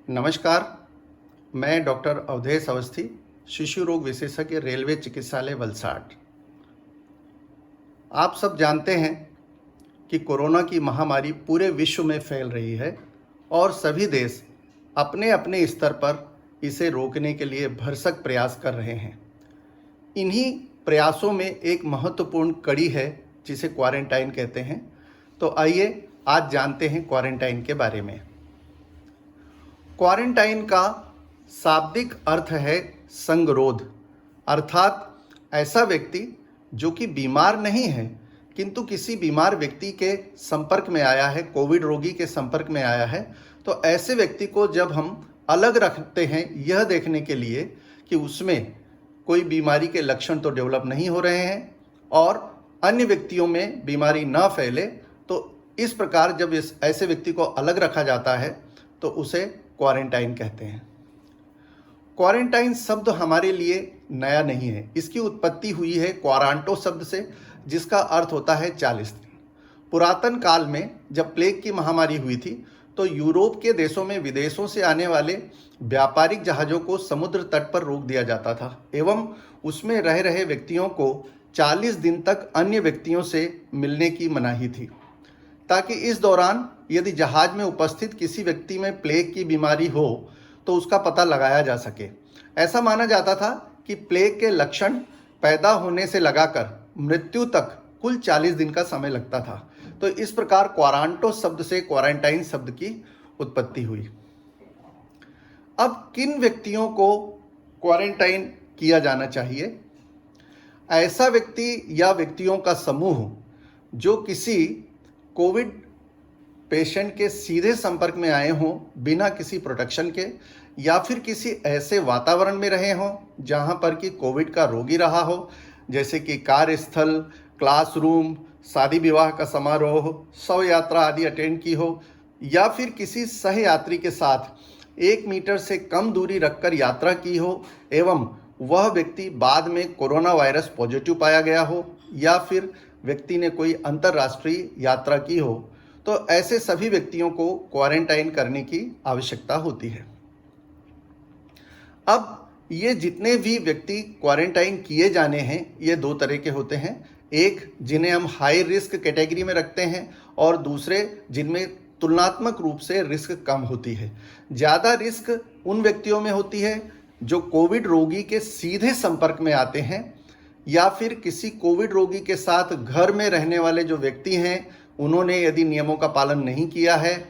नमस्कार। मैं डॉक्टर अवधेश अवस्थी, शिशु रोग विशेषज्ञ, रेलवे चिकित्सालय वलसाड। आप सब जानते हैं कि कोरोना की महामारी पूरे विश्व में फैल रही है और सभी देश अपने अपने स्तर पर इसे रोकने के लिए भरसक प्रयास कर रहे हैं। इन्हीं प्रयासों में एक महत्वपूर्ण कड़ी है जिसे क्वारंटाइन कहते हैं। तो आइए आज जानते हैं क्वारंटाइन के बारे में। क्वारंटाइन का शाब्दिक अर्थ है संगरोध, अर्थात ऐसा व्यक्ति जो कि बीमार नहीं है किंतु किसी बीमार व्यक्ति के संपर्क में आया है, कोविड रोगी के संपर्क में आया है, तो ऐसे व्यक्ति को जब हम अलग रखते हैं यह देखने के लिए कि उसमें कोई बीमारी के लक्षण तो डेवलप नहीं हो रहे हैं और अन्य व्यक्तियों में बीमारी न फैले, तो इस प्रकार जब ऐसे व्यक्ति को अलग रखा जाता है तो उसे क्वारंटाइन कहते हैं। क्वारंटाइन शब्द हमारे लिए नया नहीं है। इसकी उत्पत्ति हुई है क्वारांटो शब्द से, जिसका अर्थ होता है 40 दिन। पुरातन काल में जब प्लेग की महामारी हुई थी तो यूरोप के देशों में विदेशों से आने वाले व्यापारिक जहाज़ों को समुद्र तट पर रोक दिया जाता था एवं उसमें रह रहे व्यक्तियों को 40 दिन तक अन्य व्यक्तियों से मिलने की मनाही थी, ताकि इस दौरान यदि जहाज में उपस्थित किसी व्यक्ति में प्लेग की बीमारी हो तो उसका पता लगाया जा सके। ऐसा माना जाता था कि प्लेग के लक्षण पैदा होने से लगाकर मृत्यु तक कुल 40 दिन का समय लगता था। तो इस प्रकार क्वारांटो शब्द से क्वारंटाइन शब्द की उत्पत्ति हुई। अब किन व्यक्तियों को क्वारंटाइन किया जाना चाहिए? ऐसा व्यक्ति या व्यक्तियों का समूह जो किसी कोविड पेशेंट के सीधे संपर्क में आए हों बिना किसी प्रोटेक्शन के, या फिर किसी ऐसे वातावरण में रहे हों जहां पर कि कोविड का रोगी रहा हो, जैसे कि कार्यस्थल, क्लासरूम, शादी विवाह का समारोह, शव यात्रा आदि अटेंड की हो, या फिर किसी सहयात्री के साथ 1 मीटर से कम दूरी रखकर यात्रा की हो एवं वह व्यक्ति बाद में कोरोना वायरस पॉजिटिव पाया गया हो, या फिर व्यक्ति ने कोई अंतर्राष्ट्रीय यात्रा की हो, तो ऐसे सभी व्यक्तियों को क्वारंटाइन करने की आवश्यकता होती है। अब ये जितने भी व्यक्ति क्वारंटाइन किए जाने हैं ये 2 तरह के होते हैं। एक जिन्हें हम हाई रिस्क कैटेगरी में रखते हैं और दूसरे जिनमें तुलनात्मक रूप से रिस्क कम होती है। ज़्यादा रिस्क उन व्यक्तियों में होती है जो कोविड रोगी के सीधे संपर्क में आते हैं, या फिर किसी कोविड रोगी के साथ घर में रहने वाले जो व्यक्ति हैं उन्होंने यदि नियमों का पालन नहीं किया है,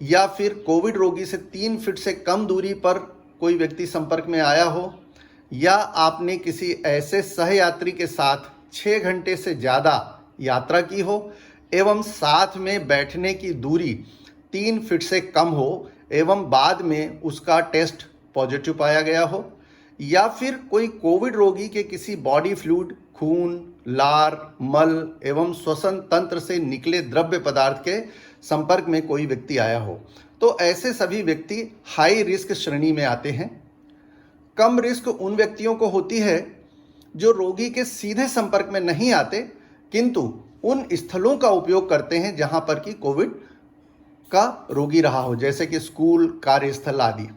या फिर कोविड रोगी से 3 फीट से कम दूरी पर कोई व्यक्ति संपर्क में आया हो, या आपने किसी ऐसे सहयात्री के साथ 6 घंटे से ज़्यादा यात्रा की हो एवं साथ में बैठने की दूरी 3 फीट से कम हो एवं बाद में उसका टेस्ट पॉजिटिव पाया गया हो, या फिर कोई कोविड रोगी के किसी बॉडी फ्लूइड, खून, लार, मल एवं श्वसन तंत्र से निकले द्रव्य पदार्थ के संपर्क में कोई व्यक्ति आया हो, तो ऐसे सभी व्यक्ति हाई रिस्क श्रेणी में आते हैं। कम रिस्क उन व्यक्तियों को होती है जो रोगी के सीधे संपर्क में नहीं आते किंतु उन स्थलों का उपयोग करते हैं जहां पर कि कोविड का रोगी रहा हो, जैसे कि स्कूल, कार्यस्थल आदि,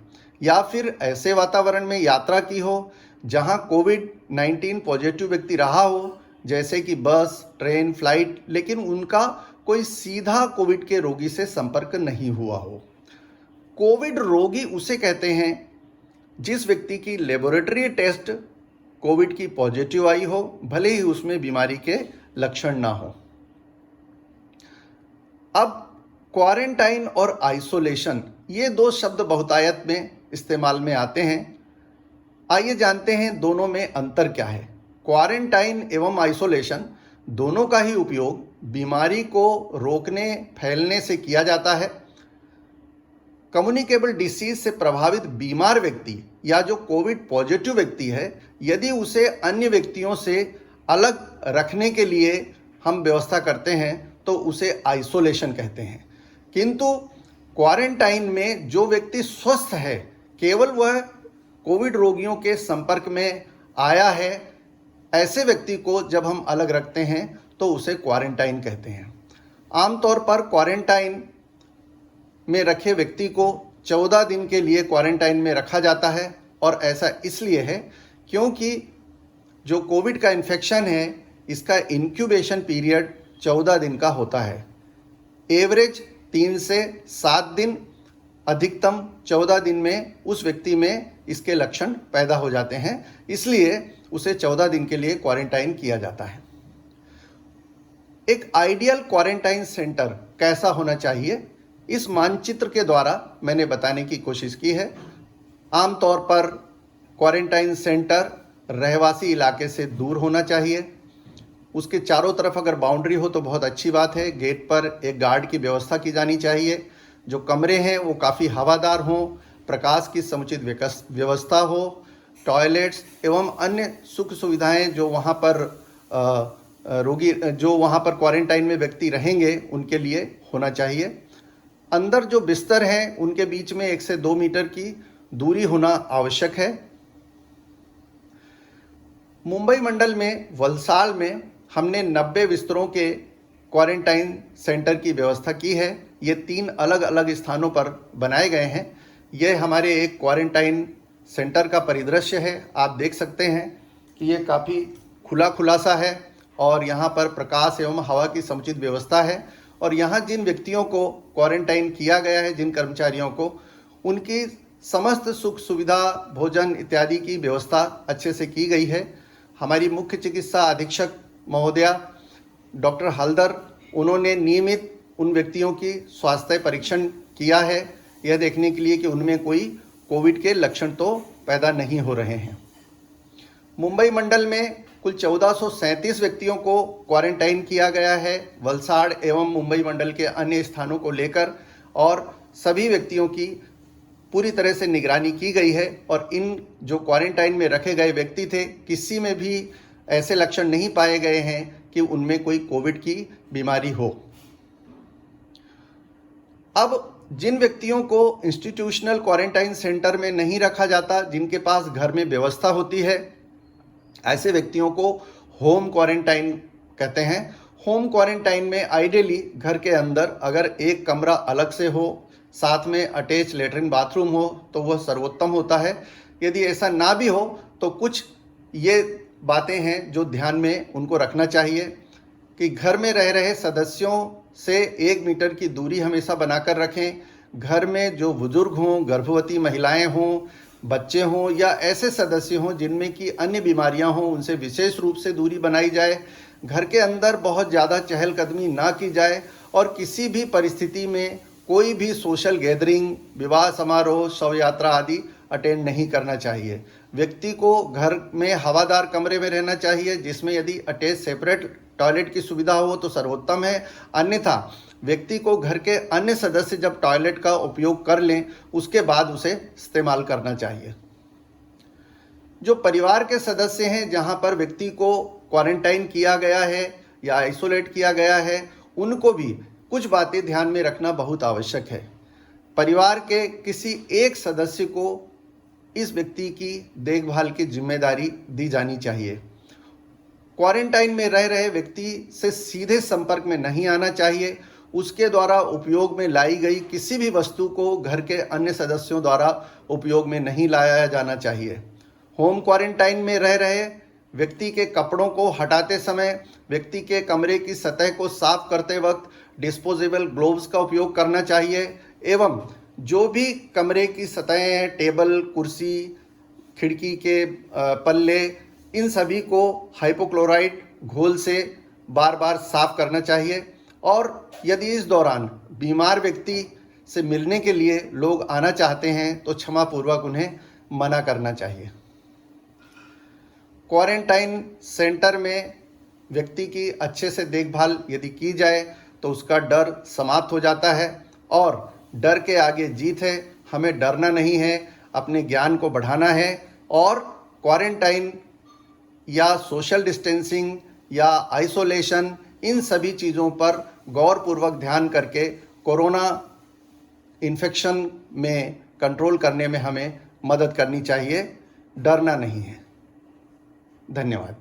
या फिर ऐसे वातावरण में यात्रा की हो जहां कोविड-19 पॉजिटिव व्यक्ति रहा हो, जैसे कि बस, ट्रेन, फ्लाइट, लेकिन उनका कोई सीधा कोविड के रोगी से संपर्क नहीं हुआ हो। कोविड रोगी उसे कहते हैं जिस व्यक्ति की लेबोरेटरी टेस्ट कोविड की पॉजिटिव आई हो, भले ही उसमें बीमारी के लक्षण ना हो। अब क्वारंटाइन और आइसोलेशन, ये 2 शब्द बहुतायत में इस्तेमाल में आते हैं। आइए जानते हैं दोनों में अंतर क्या है। क्वारंटाइन एवं आइसोलेशन दोनों का ही उपयोग बीमारी को रोकने, फैलने से किया जाता है। कम्युनिकेबल डिसीज से प्रभावित बीमार व्यक्ति या जो कोविड पॉजिटिव व्यक्ति है, यदि उसे अन्य व्यक्तियों से अलग रखने के लिए हम व्यवस्था करते हैं तो उसे आइसोलेशन कहते हैं। किंतु क्वारंटाइन में जो व्यक्ति स्वस्थ है, केवल वह कोविड रोगियों के संपर्क में आया है, ऐसे व्यक्ति को जब हम अलग रखते हैं तो उसे क्वारंटाइन कहते हैं। आमतौर पर क्वारंटाइन में रखे व्यक्ति को 14 दिन के लिए क्वारंटाइन में रखा जाता है। और ऐसा इसलिए है क्योंकि जो कोविड का इन्फेक्शन है इसका इंक्यूबेशन पीरियड 14 दिन का होता है। एवरेज 3 से 7 दिन, अधिकतम 14 दिन में उस व्यक्ति में इसके लक्षण पैदा हो जाते हैं, इसलिए उसे 14 दिन के लिए क्वारंटाइन किया जाता है। एक आइडियल क्वारंटाइन सेंटर कैसा होना चाहिए, इस मानचित्र के द्वारा मैंने बताने की कोशिश की है। आमतौर पर क्वारंटाइन सेंटर रहवासी इलाके से दूर होना चाहिए। उसके चारों तरफ अगर बाउंड्री हो तो बहुत अच्छी बात है। गेट पर एक गार्ड की व्यवस्था की जानी चाहिए। जो कमरे हैं वो काफ़ी हवादार हों, प्रकाश की समुचित व्यवस्था हो, टॉयलेट्स एवं अन्य सुख सुविधाएं जो वहाँ पर रोगी जो वहाँ पर क्वारंटाइन में व्यक्ति रहेंगे उनके लिए होना चाहिए। अंदर जो बिस्तर हैं उनके बीच में 1 से 2 मीटर की दूरी होना आवश्यक है। मुंबई मंडल में वलसाड़ में हमने 90 बिस्तरों के क्वारंटाइन सेंटर की व्यवस्था की है। ये 3 अलग अलग स्थानों पर बनाए गए हैं। यह हमारे एक क्वारंटाइन सेंटर का परिदृश्य है। आप देख सकते हैं कि ये काफ़ी खुला खुलासा है और यहाँ पर प्रकाश एवं हवा की समुचित व्यवस्था है। और यहाँ जिन व्यक्तियों को क्वारंटाइन किया गया है, जिन कर्मचारियों को, उनकी समस्त सुख सुविधा, भोजन इत्यादि की व्यवस्था अच्छे से की गई है। हमारी मुख्य चिकित्सा अधीक्षक महोदया डॉक्टर हल्दर, उन्होंने नियमित उन व्यक्तियों की स्वास्थ्य परीक्षण किया है, यह देखने के लिए कि उनमें कोई कोविड के लक्षण तो पैदा नहीं हो रहे हैं। मुंबई मंडल में कुल 1437 व्यक्तियों को क्वारंटाइन किया गया है, वलसाड़ एवं मुंबई मंडल के अन्य स्थानों को लेकर, और सभी व्यक्तियों की पूरी तरह से निगरानी की गई है। और इन जो क्वारंटाइन में रखे गए व्यक्ति थे, किसी में भी ऐसे लक्षण नहीं पाए गए हैं कि उनमें कोई कोविड की बीमारी हो। अब जिन व्यक्तियों को इंस्टीट्यूशनल क्वारंटाइन सेंटर में नहीं रखा जाता, जिनके पास घर में व्यवस्था होती है, ऐसे व्यक्तियों को होम क्वारंटाइन कहते हैं। होम क्वारंटाइन में आइडियली घर के अंदर अगर एक कमरा अलग से हो, साथ में अटैच लेटरिन बाथरूम हो तो वह सर्वोत्तम होता है। यदि ऐसा ना भी हो तो कुछ ये बातें हैं जो ध्यान में उनको रखना चाहिए कि घर में रह रहे सदस्यों से 1 मीटर की दूरी हमेशा बनाकर रखें। घर में जो बुजुर्ग हों, गर्भवती महिलाएं हों, बच्चे हों या ऐसे सदस्य हों जिनमें की अन्य बीमारियां हों, उनसे विशेष रूप से दूरी बनाई जाए। घर के अंदर बहुत ज़्यादा चहलकदमी ना की जाए और किसी भी परिस्थिति में कोई भी सोशल गैदरिंग, विवाह समारोह, शव यात्रा आदि अटेंड नहीं करना चाहिए। व्यक्ति को घर में हवादार कमरे में रहना चाहिए, जिसमें यदि अटैच सेपरेट टॉयलेट की सुविधा हो तो सर्वोत्तम है। अन्यथा व्यक्ति को घर के अन्य सदस्य जब टॉयलेट का उपयोग कर लें उसके बाद उसे इस्तेमाल करना चाहिए। जो परिवार के सदस्य हैं जहां पर व्यक्ति को क्वारंटाइन किया गया है या आइसोलेट किया गया है, उनको भी कुछ बातें ध्यान में रखना बहुत आवश्यक है। परिवार के किसी एक सदस्य को इस व्यक्ति की देखभाल की जिम्मेदारी दी जानी चाहिए। क्वारंटाइन में रह रहे व्यक्ति से सीधे संपर्क में नहीं आना चाहिए। उसके द्वारा उपयोग में लाई गई किसी भी वस्तु को घर के अन्य सदस्यों द्वारा उपयोग में नहीं लाया जाना चाहिए। होम क्वारंटाइन में रह रहे व्यक्ति के कपड़ों को हटाते समय व्यक्ति के कमरे की सतह को साफ करते वक्त डिस्पोजेबल ग्लोव्स का उपयोग करना चाहिए एवं जो भी कमरे की सतहें हैं, टेबल, कुर्सी, खिड़की के पल्ले, इन सभी को हाइपोक्लोराइड घोल से बार बार साफ करना चाहिए। और यदि इस दौरान बीमार व्यक्ति से मिलने के लिए लोग आना चाहते हैं तो क्षमापूर्वक उन्हें मना करना चाहिए। क्वारंटाइन सेंटर में व्यक्ति की अच्छे से देखभाल यदि की जाए तो उसका डर समाप्त हो जाता है और डर के आगे जीत है। हमें डरना नहीं है, अपने ज्ञान को बढ़ाना है और क्वारंटाइन या सोशल डिस्टेंसिंग या आइसोलेशन, इन सभी चीज़ों पर गौरपूर्वक ध्यान करके कोरोना इन्फेक्शन में कंट्रोल करने में हमें मदद करनी चाहिए। डरना नहीं है। धन्यवाद।